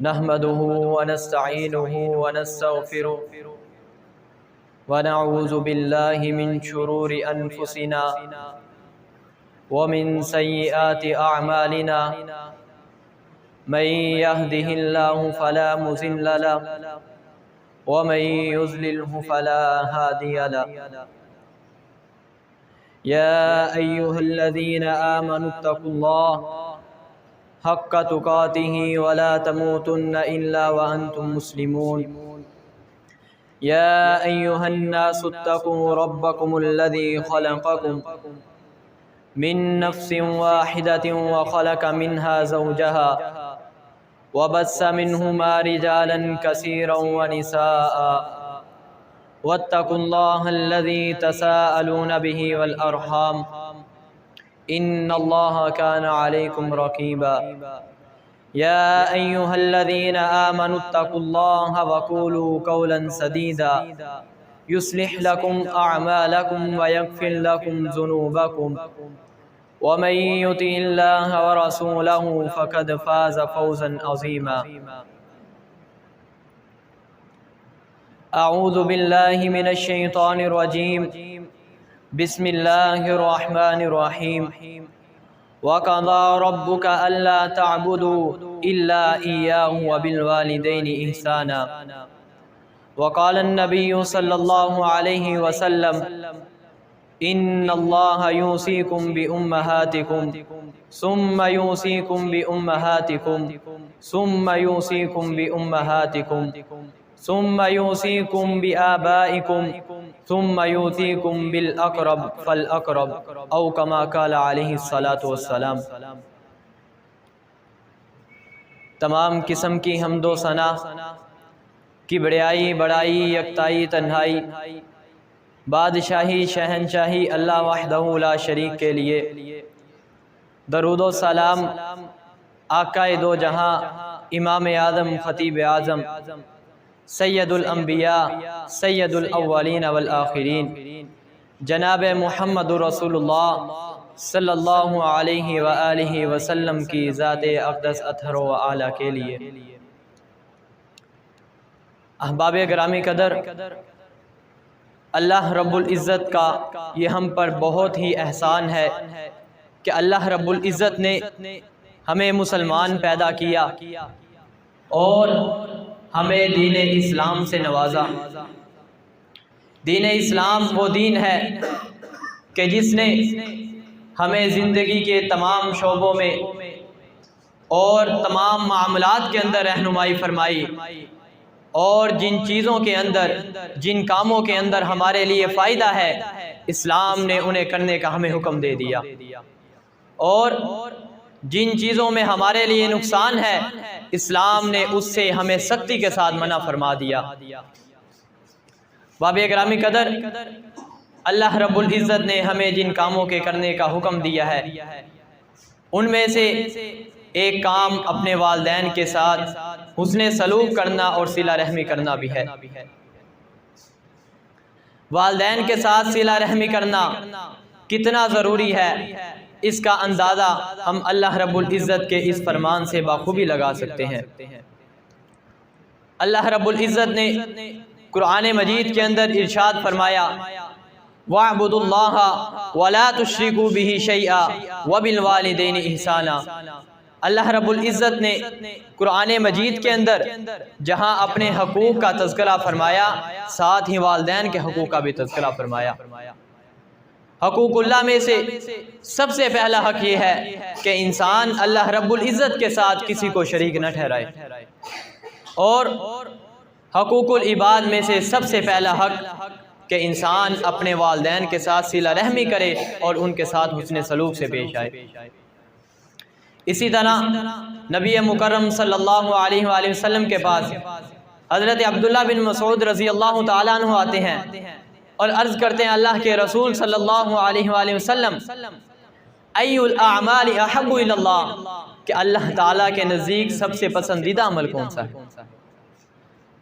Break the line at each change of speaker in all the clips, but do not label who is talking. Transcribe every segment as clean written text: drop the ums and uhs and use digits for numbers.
نحمده ونستعينه ونستغفره ونعوذ بالله من شرور أنفسنا ومن سيئات أعمالنا من يهده الله فلا مضل له ومن يضلله فلا هادي له يا أيها الذين آمنوا اتقوا الله حق تقاته ولا تموتن إلا وأنتم مسلمون يا أيها الناس اتقوا ربكم الذي خلقكم من نفس واحدة وخلق منها زوجها وبث منهما رجالا كثيرا ونساء واتقوا الله الذي تساءلون به والأرحام إن الله كان عليكم رقيبا يا أيها الذين آمنوا اتقوا الله وقولوا قولا سديدا يصلح لكم أعمالكم ويغفر لكم ذنوبكم ومن يطع الله ورسوله فقد فاز فوزا عظيما أعوذ بالله من الشيطان الرجيم بسم الله الرحمن الرحيم وقضى ربك ألا تعبدوا إلا إياه وبالوالدين إحسانا وقال النبي صلى الله عليه وسلم إن الله يوصيكم بأمهاتكم ثم يوصيكم بأمهاتكم ثم يوصيكم بأمهاتكم ثم يوصيكم بآبائكم ثم يوصيكم بالأقرب فالأقرب أو كما قال عليه الصلاة والسلام۔ تمام قسم کی حمد و ثنا کی بڑائی یکتائی تنہائی بادشاہی شہنشاہی اللہ وحدہ لا شریک کے لیے، درود و سلام آقا دو جہاں امام اعظم خطیب اعظم سید الانبیاء سید الاولین والآخرین جناب محمد رسول اللہ صلی اللہ علیہ وآلہ وسلم کی ذات اقدس اطہر و اعلیٰ کے لیے۔ احباب گرامی قدر، اللہ رب العزت کا یہ ہم پر بہت ہی احسان ہے کہ اللہ رب العزت نے ہمیں مسلمان پیدا کیا اور ہمیں دین اسلام سے نوازا۔ دین اسلام وہ دین ہے کہ جس نے ہمیں زندگی کے تمام شعبوں میں اور تمام معاملات کے اندر رہنمائی فرمائی، اور جن چیزوں کے اندر جن کاموں کے اندر ہمارے لیے فائدہ ہے اسلام نے انہیں کرنے کا ہمیں حکم دے دیا، اور جن چیزوں میں ہمارے لیے نقصان ہے اسلام نے اس سے ہمیں سختی کے ساتھ منع فرما دیا۔ باب گرامی قدر، اللہ رب العزت نے ہمیں جن کاموں کے کرنے کا حکم دیا ہے ان میں سے ایک کام اپنے والدین کے ساتھ حسن سلوک کرنا اور صلہ رحمی کرنا بھی ہے۔ والدین کے ساتھ صلہ رحمی کرنا کتنا ضروری ہے اس کا اندازہ ہم اللہ رب العزت کے اس فرمان سے بخوبی لگا سکتے ہیں۔ اللہ رب العزت نے قرآن مجید کے اندر ارشاد فرمایا وَاعْبُدُوا اللَّهَ وَلَا تُشْرِكُوا بِهِ شَيْئًا وَبِالْوَالِدَيْنِ إِحْسَانًا۔ اللہ رب العزت نے قرآن مجید کے اندر جہاں اپنے حقوق کا تذکرہ فرمایا ساتھ ہی والدین کے حقوق کا بھی تذکرہ فرمایا۔ حقوق اللہ میں سے سب سے پہلا حق یہ ہے کہ انسان اللہ رب العزت کے ساتھ کسی کو شریک نہ ٹھہرائے، اور حقوق العباد میں سے سب سے پہلا حق کہ انسان اپنے والدین کے ساتھ صلہ رحمی کرے اور ان کے ساتھ حسن سلوک سے پیش آئے۔ اسی طرح نبی مکرم صلی اللہ علیہ وآلہ وسلم کے پاس حضرت عبداللہ بن مسعود رضی اللہ تعالیٰ عنہ آتے ہیں اور عرض کرتے ہیں اللہ کے رسول صلی اللہ علیہ وآلہ وسلم ای الاعمال احب الی اللہ، کہ اللہ تعالیٰ کے نزدیک سب سے پسندیدہ عمل کون سا ہے؟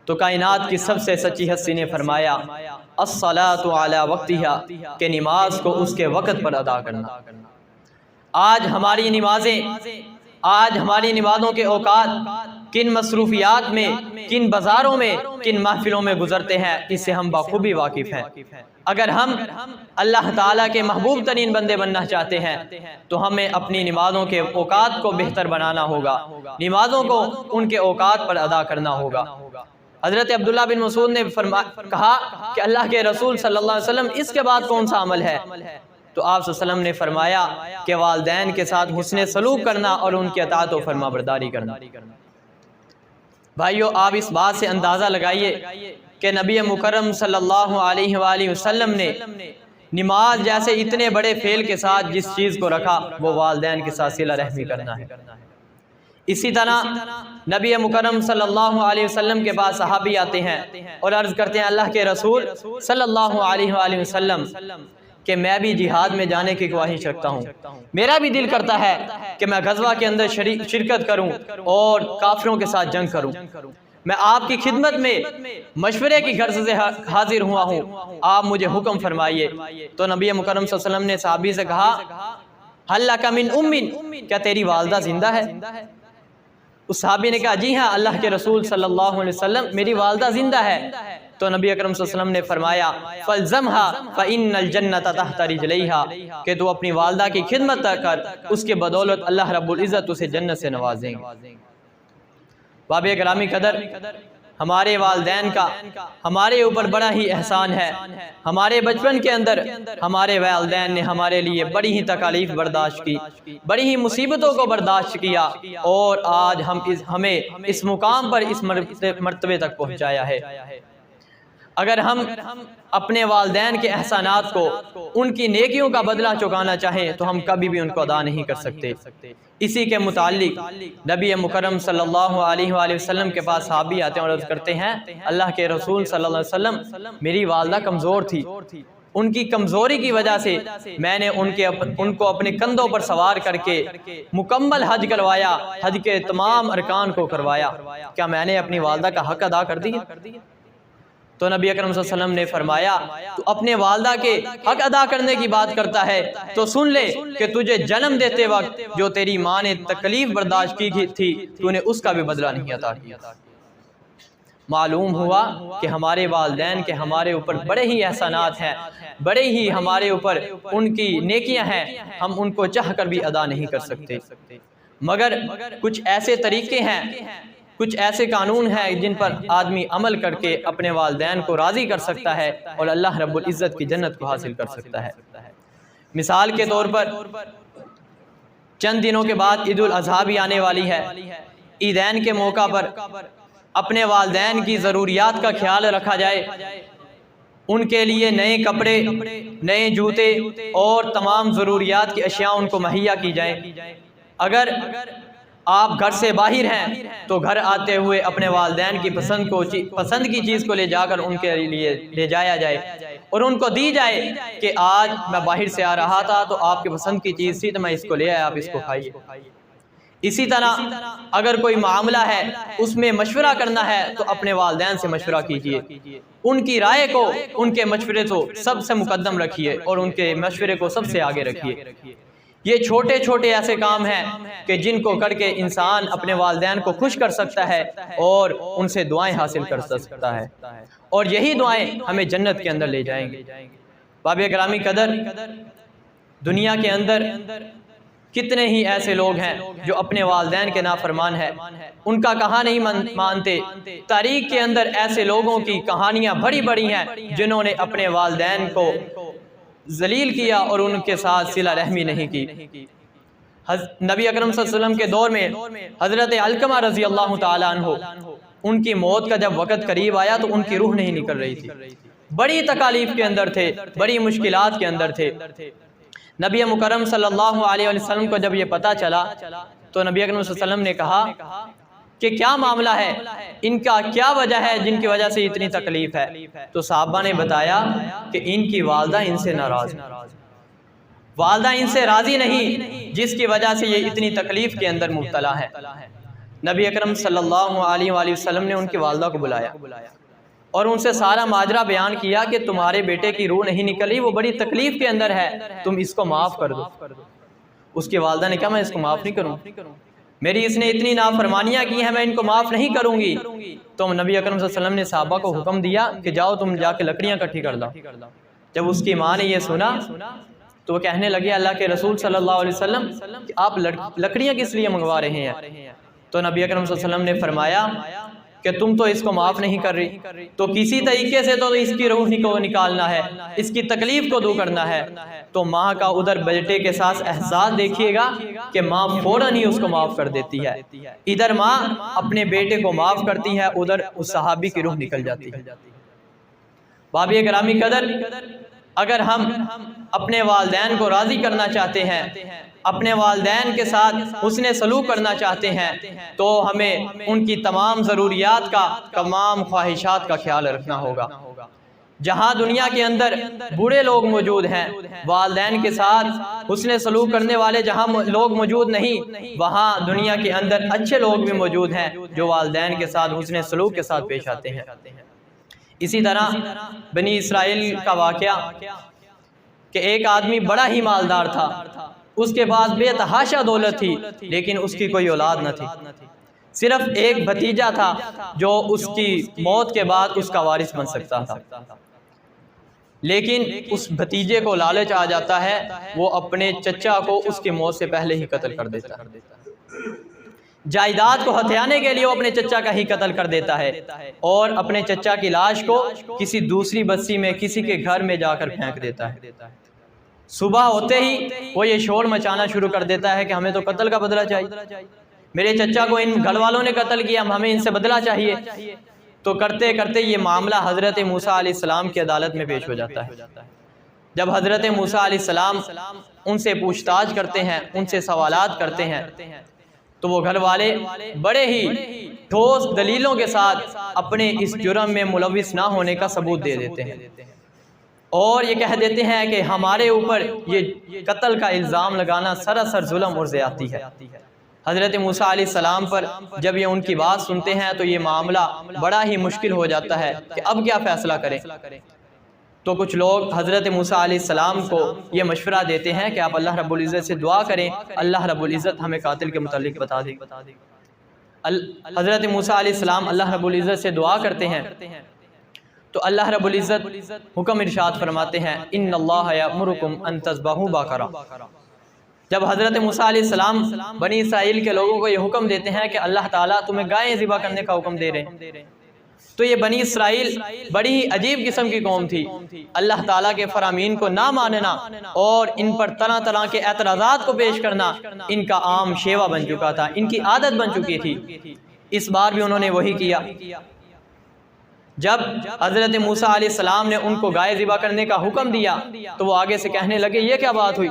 تو کائنات کی سب سے سچی ہستی نے فرمایا الصلاۃ علی وقتہا، کہ نماز کو اس کے وقت پر ادا کرنا۔ آج ہماری نمازیں، آج ہماری نمازوں کے اوقات کن مصروفیات میں، کن بازاروں میں، کن محفلوں میں گزرتے ہیں، اس سے ہم بخوبی واقف ہیں۔ اگر ہم اللہ تعالیٰ کے محبوب ترین بندے بننا چاہتے ہیں تو ہمیں اپنی نمازوں کے اوقات کو بہتر بنانا ہوگا، نمازوں کو ان کے اوقات پر ادا کرنا ہوگا۔ حضرت عبداللہ بن مسعود نے کہا کہ اللہ کے رسول صلی اللہ علیہ وسلم اس کے بعد کون سا عمل ہے؟ تو آپ صلی اللہ علیہ وسلم نے فرمایا کہ والدین کے ساتھ حسن سلوک کرنا اور ان کی اطاعت و فرما برداری کرنا۔ بھائیو، آپ اس بات سے اندازہ لگائیے کہ نبی مکرم صلی اللہ علیہ وآلہ وسلم نے نماز جیسے اتنے بڑے فعل کے ساتھ جس چیز کو رکھا وہ والدین کے ساتھ صلہ رحمی کرنا ہے۔ اسی طرح نبی مکرم صلی اللہ علیہ وسلم کے پاس صحابی آتے ہیں اور عرض کرتے ہیں اللہ کے رسول صلی اللہ علیہ وآلہ وسلم کہ میں بھی جہاد میں جانے کی خواہش رکھتا ہوں، میرا بھی دل کرتا ہے کہ میں غزوہ کے اندر شرکت کروں اور کافروں کے ساتھ جنگ کروں، میں آپ کی خدمت میں مشورے کی غرض سے حاضر ہوا ہوں، آپ مجھے حکم فرمائیے۔ تو نبی مکرم صلی اللہ علیہ وسلم نے صحابی سے کہا ہل لک من ام، کیا تیری والدہ زندہ ہے؟ اس صحابی نے کہا جی ہاں اللہ کے رسول صلی اللہ علیہ وسلم میری والدہ زندہ ہے۔ تو نبی اکرم صلی اللہ علیہ وسلم نے فرمایا فَالْزَمْهَا فَإِنَّ الْجَنَّةَ تَحْتَ رِجْلَيْهَا، کہ تو اپنی والدہ کی خدمت کر، اس کے بدولت اللہ رب العزت اسے جنت سے نوازیں گے۔ باب گرامی قدر، ہمارے والدین کا ہمارے اوپر بڑا ہی احسان ہے۔ ہمارے بچپن کے اندر ہمارے والدین نے ہمارے لیے بڑی ہی تکالیف برداشت کی، بڑی ہی مصیبتوں کو برداشت کیا، اور آج ہمیں اس مقام پر اس مرتبے تک پہنچایا ہے۔ اگر ہم اپنے والدین کے احسانات کو، ان کی نیکیوں کا بدلہ چکانا چاہیں تو ہم کبھی بھی ان کو ادا نہیں کر سکتے۔ اسی کے متعلق نبی مکرم صلی اللہ علیہ وآلہ وسلم کے پاس صحابی آتے ہیں اور عرض کرتے ہیں اللہ کے رسول صلی اللہ علیہ وسلم میری والدہ کمزور تھی، ان کی کمزوری کی وجہ سے میں نے ان کو اپنے کندھوں پر سوار کر کے مکمل حج کروایا، حج کے تمام ارکان کو کروایا، کیا میں نے اپنی والدہ کا حق ادا کر دیا؟ تو نبی اکرم صلی اللہ علیہ وسلم نے فرمایا تو اپنے والدہ کے حق ادا کرنے کی بات کرتا ہے تو سن لے کہ تجھے جنم دیتے وقت جو تیری ماں نے تکلیف برداشت کی تھی تو نے اس کا بھی بدلہ نہیں عطا کیا۔ معلوم ہوا کہ ہمارے والدین کے ہمارے اوپر بڑے ہی احسانات ہیں، بڑے ہی ہمارے اوپر ان کی نیکیاں ہیں، ہم ان کو چاہ کر بھی ادا نہیں کر سکتے، مگر کچھ ایسے طریقے ہیں، کچھ ایسے قانون ہیں جن پر آدمی عمل کر کے اپنے والدین کو راضی کر سکتا ہے اور اللہ رب العزت کی جنت کو حاصل کر سکتا ہے۔ مثال کے طور پر چند دنوں کے بعد عید الاضحیٰ بھی آنے والی ہے۔ عیدین کے موقع پر اپنے والدین کی ضروریات کا خیال رکھا جائے، ان کے لیے نئے کپڑے، نئے جوتے اور تمام ضروریات کی اشیاء ان کو مہیا کی جائیں۔ اگر آپ گھر سے باہر ہیں تو گھر آتے ہوئے اپنے والدین کی پسند کی چیز کو لے جا کر ان کے لیے لے جایا جائے اور ان کو دی جائے کہ آج میں باہر سے آ رہا تھا تو آپ کی پسند کی چیز تھی تو میں اس کو لے آیا، آپ اس کو کھائیے۔ اسی طرح اگر کوئی معاملہ ہے اس میں مشورہ کرنا ہے تو اپنے والدین سے مشورہ کیجیے، ان کی رائے کو، ان کے مشورے کو سب سے مقدم رکھیے اور ان کے مشورے کو سب سے آگے رکھیے۔ یہ چھوٹے چھوٹے ایسے کام ہیں کہ جن کو کر کے انسان اپنے والدین کو خوش کر سکتا ہے اور ان سے دعائیں حاصل کر سکتا ہے، اور یہی دعائیں ہمیں جنت کے اندر لے جائیں گے۔ باب گرامی قدر، دنیا کے اندر کتنے ہی ایسے لوگ ہیں جو اپنے والدین کے نافرمان ہیں، ان کا کہا نہیں مانتے۔ تاریخ کے اندر ایسے لوگوں کی کہانیاں بڑی بڑی ہیں جنہوں نے اپنے والدین کو ذلیل کیا اور ان کے ساتھ صلہ رحمی نہیں کی۔ نبی اکرم صلی اللہ علیہ وسلم کے دور میں حضرت علقمہ رضی اللہ تعالیٰ عنہ، ان کی موت کا جب وقت قریب آیا تو ان کی روح نہیں نکل رہی تھی، بڑی تکالیف کے اندر تھے، بڑی مشکلات کے اندر تھے۔ نبی مکرم صلی اللہ علیہ وسلم کو جب یہ پتہ چلا تو نبی اکرم صلی اللہ علیہ وسلم نے کہا کہ کیا معاملہ ہے، ان کا کیا وجہ ہے جن کی وجہ سے اتنی تکلیف ہے؟ تو صحابہ نے بتایا کہ ان کی والدہ ان سے ناراض ہے، والدہ ان سے راضی نہیں، جس کی وجہ سے یہ اتنی تکلیف کے اندر مبتلا ہے۔ نبی اکرم صلی اللہ علیہ وآلہ وسلم نے ان کی والدہ کو بلایا اور ان سے سارا ماجرا بیان کیا کہ تمہارے بیٹے کی روح نہیں نکلی، وہ بڑی تکلیف کے اندر ہے، تم اس کو معاف کر دو۔ اس کی والدہ نے کہا میں اس کو معاف نہیں کروں۔ میری اس نے اتنی نافرمانیاں کی ہیں، میں ان کو معاف نہیں کروں گی۔ تو نبی اکرم صلی اللہ علیہ وسلم نے صحابہ کو حکم دیا کہ جاؤ تم جا کے لکڑیاں اکٹھی کر لاؤ۔ جب اس کی ماں نے یہ سنا تو وہ کہنے لگے اللہ کے رسول صلی اللہ علیہ وسلم کہ آپ لکڑیاں کس لیے منگوا رہے ہیں؟ تو نبی اکرم صلی اللہ علیہ وسلم نے فرمایا کہ تم تو اس کو معاف نہیں کر رہی، تو کسی طریقے سے تو اس کی روح کو نکالنا ہے، اس کی تکلیف کو دور کرنا ہے۔ تو ماں کا ادھر بیٹے کے ساتھ احساس دیکھیے گا کہ ماں فوراً ہی اس کو معاف کر دیتی ہے۔ ادھر ماں اپنے بیٹے کو معاف کرتی ہے، ادھر اس صحابی کی روح نکل جاتی ہے۔ بابی گرامی قدر، اگر ہم اپنے والدین کو راضی کرنا چاہتے ہیں، اپنے والدین کے ساتھ حسن سلوک کرنا چاہتے ہیں، تو ہمیں ان کی تمام ضروریات کا، تمام خواہشات کا خیال رکھنا ہوگا۔ جہاں دنیا کے اندر برے لوگ موجود ہیں، والدین کے ساتھ حسن سلوک کرنے والے جہاں لوگ موجود نہیں، وہاں دنیا کے اندر اچھے لوگ بھی موجود ہیں جو والدین کے ساتھ حسن سلوک کے ساتھ پیش آتے ہیں۔ اسی طرح بنی اسرائیل کا واقعہ کہ ایک آدمی بڑا ہی مالدار تھا، اس کے پاس بے تحاشا دولت تھی، لیکن اس کی کوئی اولاد نہ تھی۔ صرف ایک بھتیجا تھا جو اس کی موت کے بعد اس کا وارث بن سکتا تھا، لیکن اس بھتیجے کو لالچ آ جاتا ہے، وہ اپنے چچا کو اس کی موت سے پہلے ہی قتل کر دیتا ہے۔ جائیداد کو ہتھیانے کے لیے وہ اپنے چچا کا ہی قتل کر دیتا ہے، اور اپنے چچا کی لاش کو کسی دوسری بستی میں کسی کے گھر میں جا کر پھینک دیتا ہے۔ صبح ہوتے ہی وہ یہ شور مچانا شروع کر دیتا ہے کہ ہمیں تو قتل کا بدلہ چاہیے، میرے چچا کو ان گھر والوں نے قتل کیا، ہمیں ان سے بدلہ چاہیے۔ تو کرتے کرتے یہ معاملہ حضرت موسیٰ علیہ السلام کی عدالت میں پیش ہو جاتا ہے۔ جب حضرت موسیٰ علیہ السلام ان سے پوچھ تاچھ کرتے ہیں، ان سے سوالات کرتے ہیں، تو وہ گھر والے بڑے ہی ٹھوس دلیلوں کے ساتھ اپنے اس جرم میں ملوث نہ ہونے کا ثبوت دے دیتے ہیں، اور یہ کہہ دیتے ہیں کہ ہمارے اوپر یہ قتل کا الزام لگانا سراسر ظلم اور زیادتی ہے۔ حضرت موسیٰ علیہ السلام پر جب یہ ان کی بات سنتے ہیں تو یہ معاملہ بڑا ہی مشکل ہو جاتا ہے کہ اب کیا فیصلہ کریں۔ تو کچھ لوگ حضرت موسیٰ علیہ السلام کو یہ مشورہ دیتے ہیں کہ آپ اللہ رب العزت سے دعا کریں، اللہ رب العزت ہمیں قاتل کے متعلق بتا دے۔ حضرت موسیٰ علیہ السلام اللہ رب العزت سے دعا کرتے ہیں تو اللہ رب العزت حکم ارشاد فرماتے ہیں ان اللہ یأمرکم ان تذبحوا بقرہ۔ جب حضرت موسیٰ علیہ السلام بنی اسرائیل کے لوگوں کو یہ حکم دیتے ہیں کہ اللہ تعالیٰ تمہیں گائیں ذبح کرنے کا حکم دے رہے ہیں، تو یہ بنی اسرائیل بڑی ہی عجیب قسم کی قوم تھی۔ اللہ تعالیٰ کے فرامین کو نہ ماننا اور ان پر طرح طرح کے اعتراضات کو پیش کرنا ان کا عام شیوہ بن چکا تھا، ان کی عادت بن چکی تھی۔ اس بار بھی انہوں نے وہی کیا۔ جب حضرت موسیٰ علیہ السلام نے ان کو گائے ذبح کرنے کا حکم دیا تو وہ آگے سے کہنے لگے یہ کیا بات ہوئی،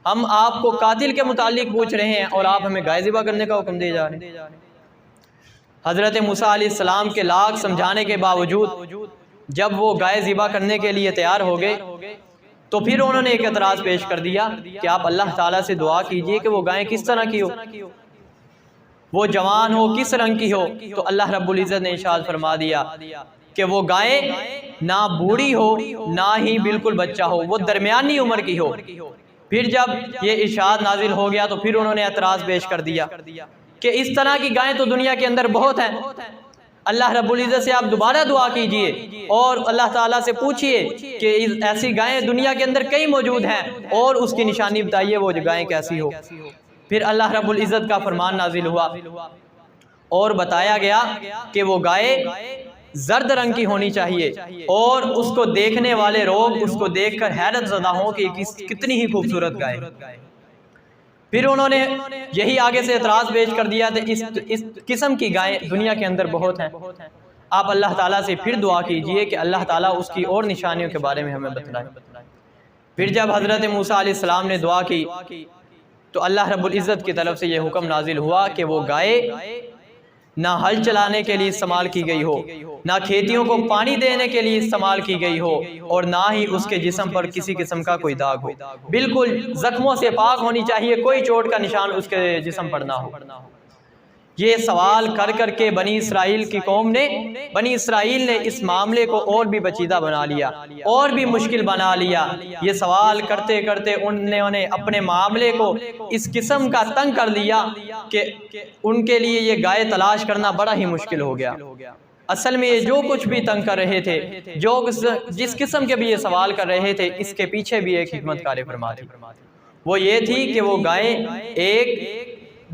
ہم آپ کو قاتل کے متعلق پوچھ رہے ہیں اور آپ ہمیں گائے ذبح کرنے کا حکم دے جا رہے ہیں۔ حضرت موسیٰ علیہ السلام کے لاکھ سمجھانے کے باوجود جب وہ گائے ذبح کرنے کے لیے تیار ہو گئے تو پھر انہوں نے ایک اعتراض پیش کر دیا کہ آپ اللہ تعالیٰ سے دعا کیجئے کہ وہ گائیں کس طرح کی ہو، وہ جوان ہو، کس رنگ کی ہو۔ تو اللہ رب العزت نے ارشاد فرما دیا کہ وہ گائیں نہ بوڑھی ہو نہ ہی بالکل بچہ ہو، وہ درمیانی عمر کی ہو۔ پھر جب یہ ارشاد نازل ہو گیا تو پھر انہوں نے اعتراض پیش کر دیا کہ اس طرح کی گائیں تو دنیا کے اندر بہت ہیں، اللہ رب العزت سے آپ دوبارہ دعا کیجئے اور اللہ تعالیٰ سے پوچھئے کہ ایسی گائیں دنیا کے اندر کئی موجود ہیں اور اس کی نشانی بتائیے وہ گائیں کیسی ہو۔ پھر اللہ رب العزت کا فرمان نازل ہوا اور بتایا گیا کہ وہ گائے زرد رنگ کی ہونی چاہیے اور اس کو دیکھنے والے لوگ اس کو دیکھ کر حیرت زدہ ہوں کہ کتنی ہی خوبصورت گائے۔ پھر انہوں نے یہی آگے سے اعتراض پیش کر دیا کہ اس قسم کی گائیں دنیا کے اندر بہت ہیں، آپ اللہ تعالیٰ سے پھر دعا کیجئے کہ اللہ تعالیٰ اس کی اور نشانیوں کے بارے میں ہمیں بتلائے۔ پھر جب حضرت موسیٰ علیہ السلام نے دعا کی تو اللہ رب العزت کی طرف سے یہ حکم نازل ہوا کہ وہ گائے نہ ہل چلانے کے لیے استعمال کی گئی ہو، نہ کھیتیوں کو پانی دینے کے لیے استعمال کی گئی ہو، اور نہ ہی اس کے جسم پر کسی قسم کا کوئی داغ ہو، بالکل زخموں سے پاک ہونی چاہیے، کوئی چوٹ کا نشان اس کے جسم پر نہ ہو۔ یہ سوال کر کر کے بنی اسرائیل کی قوم نے، بنی اسرائیل نے اس معاملے کو اور بھی پیچیدہ بنا لیا، اور بھی مشکل بنا لیا۔ یہ سوال کرتے کرتے انہوں نے اپنے معاملے کو اس قسم کا تنگ کر لیا کہ ان کے لیے یہ گائے تلاش کرنا بڑا ہی مشکل ہو گیا۔ اصل میں یہ جو کچھ بھی تنگ کر رہے تھے، جس قسم کے بھی یہ سوال کر رہے تھے، اس کے پیچھے بھی ایک حکمت کار فرما تھی۔ وہ یہ تھی کہ وہ گائے ایک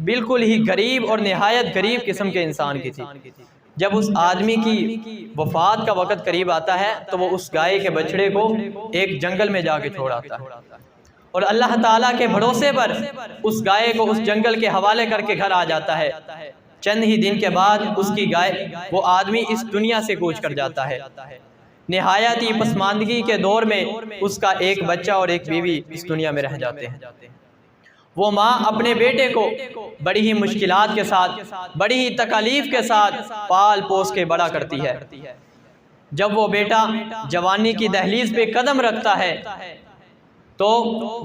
بالکل ہی غریب اور نہایت غریب قسم کے انسان کی تھی۔ جب اس آدمی کی وفات کا وقت قریب آتا ہے تو وہ اس گائے کے بچڑے کو ایک جنگل میں جا کے چھوڑ آتا ہے، اور اللہ تعالیٰ کے بھروسے پر اس گائے کو اس جنگل کے حوالے کر کے گھر آ جاتا ہے۔ چند ہی دن کے بعد اس کی گائے، وہ آدمی اس دنیا سے کوچ کر جاتا ہے۔ نہایت ہی پسماندگی کے دور میں اس کا ایک بچہ اور ایک بیوی اس دنیا میں رہ جاتے ہیں۔ وہ ماں اپنے بیٹے کو بڑی ہی مشکلات کے ساتھ، بڑی ہی تکالیف کے ساتھ پال پوس کے بڑا کرتی ہے۔ جب وہ بیٹا جوانی کی دہلیز پہ قدم رکھتا ہے تو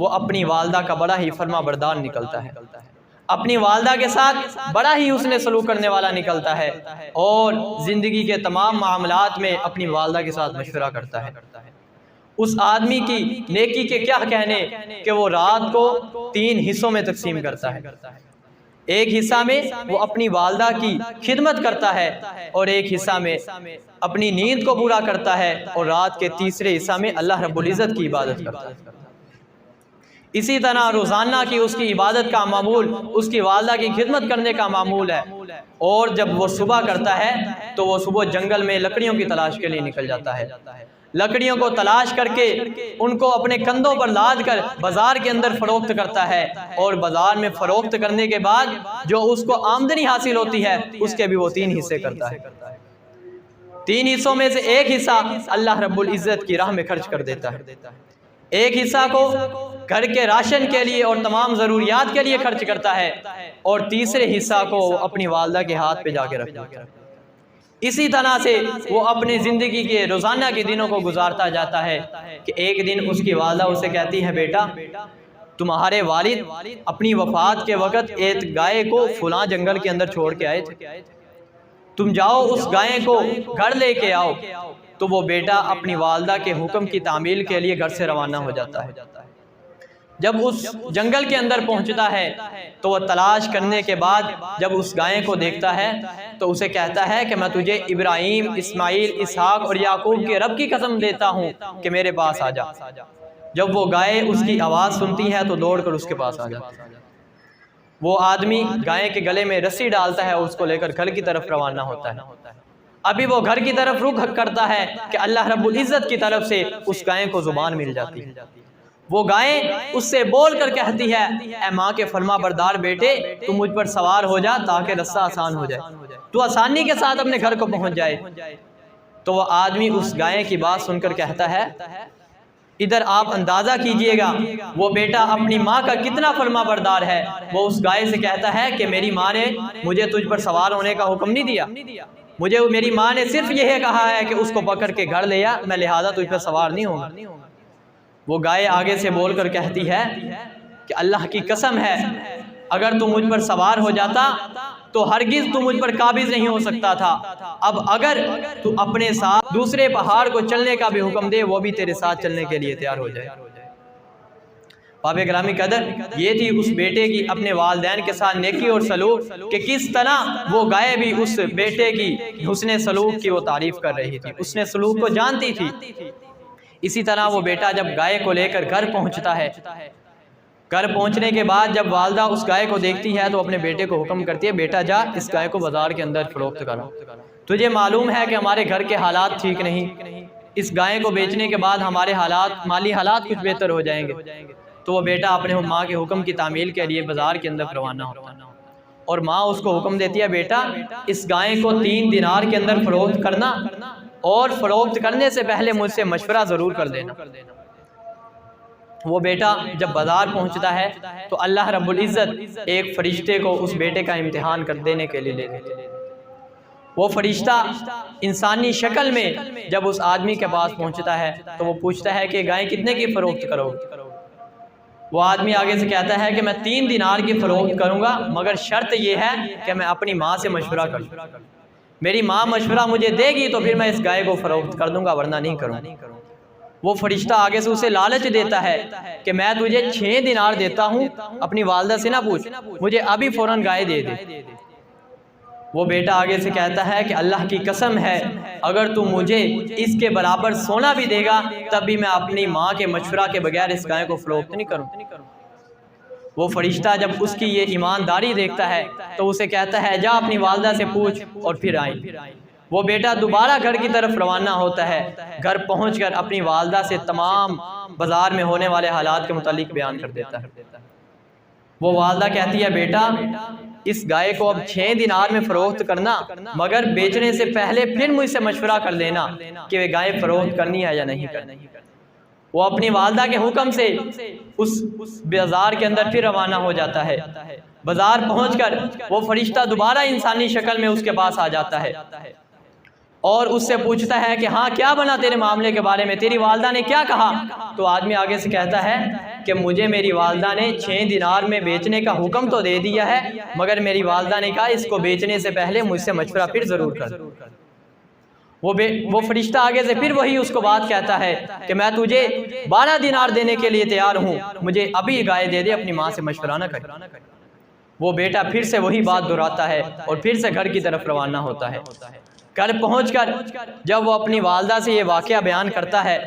وہ اپنی والدہ کا بڑا ہی فرما بردار نکلتا ہے، اپنی والدہ کے ساتھ بڑا ہی حسن سلوک کرنے والا نکلتا ہے، اور زندگی کے تمام معاملات میں اپنی والدہ کے ساتھ مشورہ کرتا ہے۔ اس آدمی کی نیکی کے کیا کہنے کہ وہ رات کو 3 حصوں میں تقسیم کرتا ہے۔ ایک حصہ میں وہ اپنی والدہ کی خدمت کرتا ہے، اور ایک حصہ میں اپنی نیند کو پورا کرتا ہے، اور رات کے تیسرے حصہ میں اللہ رب العزت کی عبادت کرتا ہے۔ اسی طرح روزانہ کی اس کی عبادت کا معمول اس کی والدہ کی خدمت کرنے کا معمول ہے، اور جب وہ صبح کرتا ہے تو وہ صبح جنگل میں لکڑیوں کی تلاش کے لیے نکل جاتا ہے۔ لکڑیوں کو تلاش کر کے ان کو اپنے کندھوں پر لاد کر بازار کے اندر فروخت کرتا ہے، اور بازار میں فروخت کرنے کے بعد جو اس کو آمدنی حاصل ہوتی ہے اس کے بھی وہ 3 حصے کرتا ہے۔ 3 حصوں میں سے ایک حصہ اللہ رب العزت کی راہ میں خرچ کر دیتا ہے، ایک حصہ کو گھر کے راشن کے لیے اور تمام ضروریات کے لیے خرچ کرتا ہے، اور تیسرے حصہ کو وہ اپنی والدہ کے ہاتھ پہ جا کے رکھ دیتا ہے۔ اسی طرح سے وہ اپنے زندگی کے روزانہ کے دنوں کو گزارتا جاتا ہے کہ ایک دن اس کی والدہ اسے کہتی ہے، بیٹا تمہارے والد اپنی وفات کے وقت ایک گائے کو فلاں جنگل کے اندر چھوڑ کے آئے تھے، تم جاؤ اس گائے کو گھر لے کے آؤ۔ تو وہ بیٹا اپنی والدہ کے حکم کی تعمیل کے لیے گھر سے روانہ ہو جاتا ہے۔ جب اس جنگل کے اندر پہنچتا ہے تو وہ تلاش کرنے کے بعد جب اس گائے کو دیکھتا ہے تو اسے کہتا ہے کہ میں تجھے ابراہیم، اسماعیل، اسحاق اور یعقوب کے رب کی قسم دیتا ہوں کہ میرے پاس آ جا۔ جب وہ گائے اس کی آواز سنتی ہے تو دوڑ کر اس کے پاس آ جاتی ہے۔ وہ آدمی گائے کے گلے میں رسی ڈالتا ہے اور اس کو لے کر گھر کی طرف روانہ ہوتا ہے۔ ابھی وہ گھر کی طرف رخ کرتا ہے کہ اللہ رب العزت کی طرف سے اس گائے کو زبان مل جاتی ہے۔ وہ گائے اس سے بول کر کہتی ہے، اے ماں کے فرما بردار بیٹے، تو مجھ پر سوار ہو جا تاکہ رستہ آسان ہو جائے، تو آسانی کے ساتھ اپنے گھر کو پہنچ جائے۔ تو وہ آدمی اس گائے کی بات سن کر کہتا ہے، ادھر آپ اندازہ کیجئے گا وہ بیٹا اپنی ماں کا کتنا فرما بردار ہے۔ وہ اس گائے سے کہتا ہے کہ میری ماں نے مجھے تجھ پر سوار ہونے کا حکم نہیں دیا، مجھے میری ماں نے صرف یہ کہا ہے کہ اس کو پکڑ کے گھر لے آ، میں لہذا تجھ پر سوار نہیں ہوں گا۔ وہ گائے آگے سے بول کر کہتی ہے کہ اللہ کی قسم ہے، اگر تو مجھ پر سوار ہو جاتا تو ہرگز تو مجھ پر قابض نہیں ہو سکتا تھا۔ اب اگر تو اپنے ساتھ دوسرے پہاڑ کو چلنے کا بھی حکم دے، وہ بھی تیرے ساتھ چلنے کے لیے تیار ہو جائے۔ باب گرامی قدر، یہ تھی اس بیٹے کی اپنے والدین کے ساتھ نیکی اور سلوک، کہ کس طرح وہ گائے بھی اس بیٹے کی حسن سلوک کی وہ تعریف کر رہی تھی، اس نے سلوک کو جانتی تھی۔ اسی طرح وہ بیٹا جب گائے کو لے کر گھر پہنچتا ہے، گھر پہنچنے کے بعد جب والدہ اس گائے کو دیکھتی ہے تو اپنے بیٹے کو حکم کرتی ہے، بیٹا جا اس گائے کو بازار کے اندر فروخت کرو، تجھے معلوم ہے کہ ہمارے گھر کے حالات ٹھیک نہیں، اس گائے کو بیچنے کے بعد ہمارے حالات، مالی حالات کچھ بہتر ہو جائیں گے۔ تو وہ بیٹا اپنے ماں کے حکم کی تعمیل کے لیے بازار کے اندر روانہ ہوتا ہے، اور ماں اس کو حکم دیتی ہے، بیٹا اس گائے کو 3 دینار کے اندر فروخت کرنا، اور فروخت کرنے سے پہلے مجھ سے مشورہ ضرور کر دینا۔ وہ بیٹا جب بازار پہنچتا ہے تو اللہ رب العزت ایک فرشتے کو اس بیٹے کا امتحان کر دینے کے لیے لے لیتے ہیں۔ وہ فرشتہ انسانی شکل میں جب اس آدمی کے پاس پہنچتا ہے تو وہ پوچھتا ہے کہ گائے کتنے کی فروخت کرو؟ وہ آدمی آگے سے کہتا ہے کہ میں 3 دینار کی فروخت کروں گا، مگر شرط یہ ہے کہ میں اپنی ماں سے مشورہ کروں، میری ماں مشورہ مجھے دے گی تو پھر میں اس گائے کو فروخت کر دوں گا، ورنہ نہیں کروں۔ وہ فرشتہ آگے سے اسے لالچ دیتا ہے کہ میں تجھے 6 دینار دیتا ہوں، اپنی والدہ سے نہ پوچھ، مجھے ابھی فوراً گائے دے دے۔ وہ بیٹا آگے سے کہتا ہے کہ اللہ کی قسم ہے اگر تو مجھے اس کے برابر سونا بھی دے گا تب بھی میں اپنی ماں کے مشورہ کے بغیر اس گائے کو فروخت نہیں کروں۔ وہ فرشتہ جب اس کی یہ ایمانداری دیکھتا ہے تو اسے کہتا ہے جا اپنی والدہ سے پوچھ اور پھر آئیں۔ وہ بیٹا دوبارہ گھر کی طرف روانہ ہوتا ہے، گھر پہنچ کر اپنی والدہ سے تمام بازار میں ہونے والے حالات کے متعلق بیان کر دیتا ہے۔ وہ والدہ کہتی ہے بیٹا اس گائے کو اب 6 دینار میں فروخت کرنا، مگر بیچنے سے پہلے پھر مجھ سے مشورہ کر لینا کہ وہ گائے فروخت کرنی ہے یا نہیں کرنی۔ وہ اپنی والدہ کے حکم سے اس بازار کے اندر پھر روانہ ہو جاتا ہے۔ بازار پہنچ کر وہ فرشتہ دوبارہ انسانی شکل میں اس کے پاس آ جاتا ہے اور اس سے پوچھتا ہے کہ ہاں کیا بنا تیرے معاملے کے بارے میں، تیری والدہ نے کیا کہا؟ تو آدمی آگے سے کہتا ہے کہ مجھے میری والدہ نے 6 دینار میں بیچنے کا حکم تو دے دیا ہے، مگر میری والدہ نے کہا اس کو بیچنے سے پہلے مجھ سے مشورہ پھر ضرور کر۔ وہ فرشتہ آگے سے پھر وہی اس کو بات کہتا ہے کہ میں تجھے 12 دینار دینے کے لیے تیار ہوں، مجھے ابھی گائے دے دے، اپنی ماں سے مشورہ نہ کر۔ وہ بیٹا پھر سے وہی بات دہراتا ہے اور پھر سے گھر کی طرف روانہ ہوتا ہے۔ گھر پہنچ کر جب وہ اپنی والدہ سے یہ واقعہ بیان کرتا ہے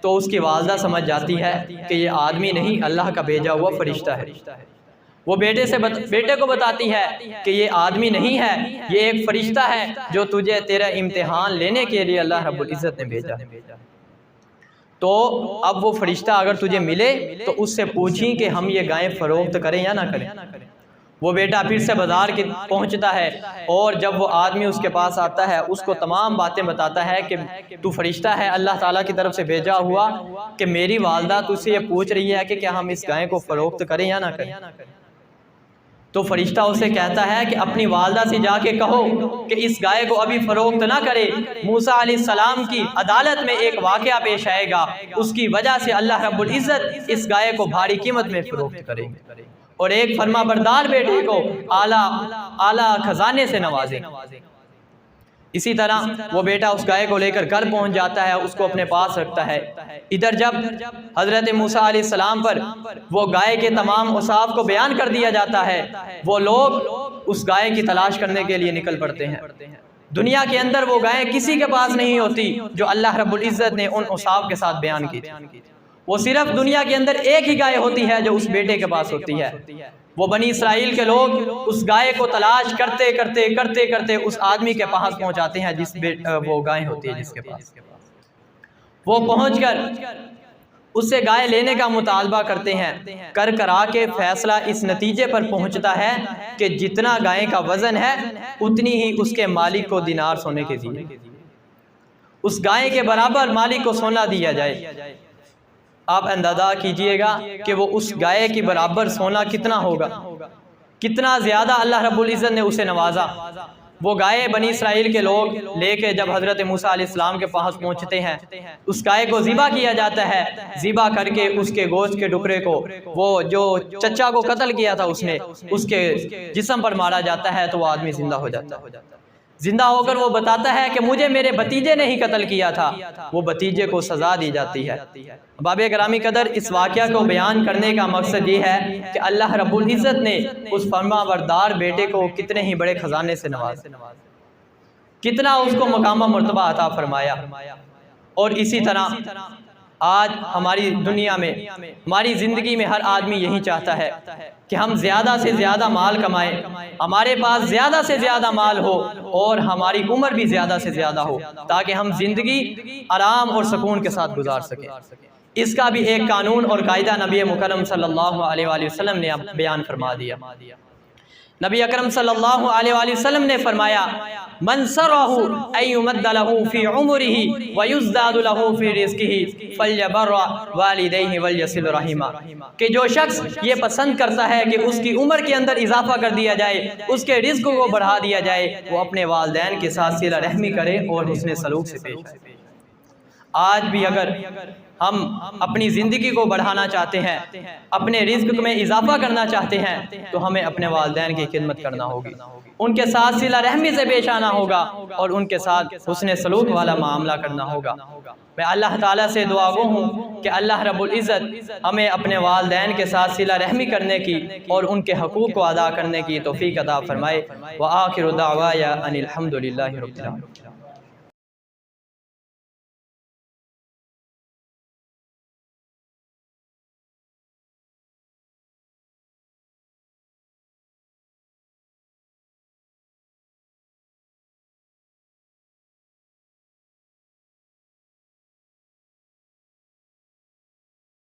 تو اس کی والدہ سمجھ جاتی ہے کہ یہ آدمی نہیں اللہ کا بھیجا ہوا فرشتہ ہے۔ وہ بیٹے کو بتاتی ہے کہ یہ آدمی نہیں ہے، یہ ایک فرشتہ ہے جو تجھے تیرا امتحان لینے کے لیے اللہ رب العزت نے بھیجا۔ تو اب وہ فرشتہ اگر تجھے ملے تو اس سے پوچھیں کہ ہم یہ گائے فروخت کریں یا نہ کریں۔ وہ بیٹا پھر سے بازار کے پہنچتا ہے اور جب وہ آدمی اس کے پاس آتا ہے اس کو تمام باتیں بتاتا ہے کہ تو فرشتہ ہے اللہ تعالیٰ کی طرف سے بھیجا ہوا، کہ میری والدہ تجھ سے یہ پوچھ رہی ہے کہ کیا ہم اس گائے کو فروخت کریں یا نہ کریں۔ تو فرشتہ اسے کہتا ہے کہ اپنی والدہ سے جا کے کہو کہ اس گائے کو ابھی فروخت نہ کرے، موسیٰ علیہ السلام کی عدالت میں ایک واقعہ پیش آئے گا، اس کی وجہ سے اللہ رب العزت اس گائے کو بھاری قیمت میں فروخت کرے گا اور ایک فرما بردار بیٹے کو اعلیٰ خزانے سے نوازے۔ اسی طرح وہ بیٹا اس گائے کو لے کر گھر پہنچ جاتا ہے، اس کو اپنے پاس رکھتا ہے۔ ادھر جب حضرت موسیٰ علیہ السلام پر وہ گائے کے تمام اوصاف کو بیان کر دیا جاتا ہے، وہ لوگ اس گائے کی تلاش کرنے کے لیے نکل پڑتے ہیں۔ دنیا کے اندر وہ گائے کسی کے پاس نہیں ہوتی جو اللہ رب العزت نے ان اوصاف کے ساتھ بیان کی تھی۔ وہ صرف دنیا کے اندر ایک ہی گائے ہوتی ہے جو اس بیٹے کے پاس ہوتی ہے۔ وہ بنی اسرائیل کے لوگ اس گائے کو تلاش کرتے کرتے اس آدمی کے پاس پہنچاتے ہیں جس وہ گائے ہوتی ہے جس کے پاس۔ وہ پہنچ کر اس سے گائے لینے کا مطالبہ کرتے ہیں، کرا کے فیصلہ اس نتیجے پر پہنچتا ہے کہ جتنا گائے کا وزن ہے اتنی ہی اس کے مالک کو دینار سونے کے دیے، اس گائے کے برابر مالک کو سونا دیا جائے۔ آپ اندازہ کیجئے گا کہ وہ اس گائے کی برابر سونا کتنا ہوگا، کتنا زیادہ اللہ رب العزت نے اسے نوازا۔ وہ گائے بنی اسرائیل کے لوگ لے کے جب حضرت موسیٰ علیہ السلام کے پاس پہنچتے ہیں، اس گائے کو ذبح کیا جاتا ہے۔ ذبح کر کے اس کے گوشت کے ٹکڑے کو، وہ جو چچا کو قتل کیا تھا اس نے، اس کے جسم پر مارا جاتا ہے تو وہ آدمی زندہ ہو جاتا ہے۔ زندہ ہو کر وہ بتاتا ہے کہ مجھے میرے بھتیجے نے ہی قتل کیا تھا، وہ بھتیجے کو سزا دی جاتی ہے۔ باب گرامی قدر، اس واقعہ کو بیان کرنے کا مقصد یہ ہے کہ اللہ رب العزت نے اس فرما بردار بیٹے کو کتنے ہی بڑے خزانے سے نوازا، کتنا اس کو مقام و مرتبہ عطا فرمایا۔ اور اسی طرح آج ہماری دنیا میں، ہماری زندگی میں ہر آدمی یہی چاہتا ہے کہ ہم زیادہ سے زیادہ مال کمائیں، ہمارے پاس زیادہ سے زیادہ مال ہو اور ہماری عمر بھی زیادہ سے زیادہ ہو تاکہ ہم زندگی آرام اور سکون کے ساتھ گزار سکیں۔ اس کا بھی ایک قانون اور قاعدہ نبی مکرم صلی اللہ علیہ وآلہ وسلم نے بیان فرما دیا۔ نبی اکرم صلی اللہ علیہ وآلہ وسلم نے فرمایا، من سرہ ان یمد لہ فی عمرہ ویزداد لہ فی رزقہ فلیبر والدیہ ولیصل رحمہ، کہ جو شخص یہ پسند کرتا ہے کہ اس کی عمر کے اندر اضافہ کر دیا جائے، اس کے رزق کو بڑھا دیا جائے، وہ اپنے والدین کے ساتھ صلہ رحمی کرے اور حسن سلوک سے پیش آئے۔ آج بھی اگر ہم اپنی زندگی کو بڑھانا چاہتے ہیں، اپنے رزق میں اضافہ کرنا چاہتے ہیں، تو ہمیں اپنے والدین کی خدمت کرنا ہوگی، ان کے ساتھ صلہ رحمی سے پیش آنا ہوگا اور ان کے ساتھ حسن سلوک والا معاملہ کرنا ہوگا۔ میں اللہ تعالیٰ سے دعا گو ہوں کہ اللہ رب العزت ہمیں اپنے والدین کے ساتھ صلہ رحمی کرنے کی اور ان کے حقوق کو ادا کرنے کی توفیق عطا فرمائے۔ وآخر دعوایا ان الحمد للہ رب العالمین۔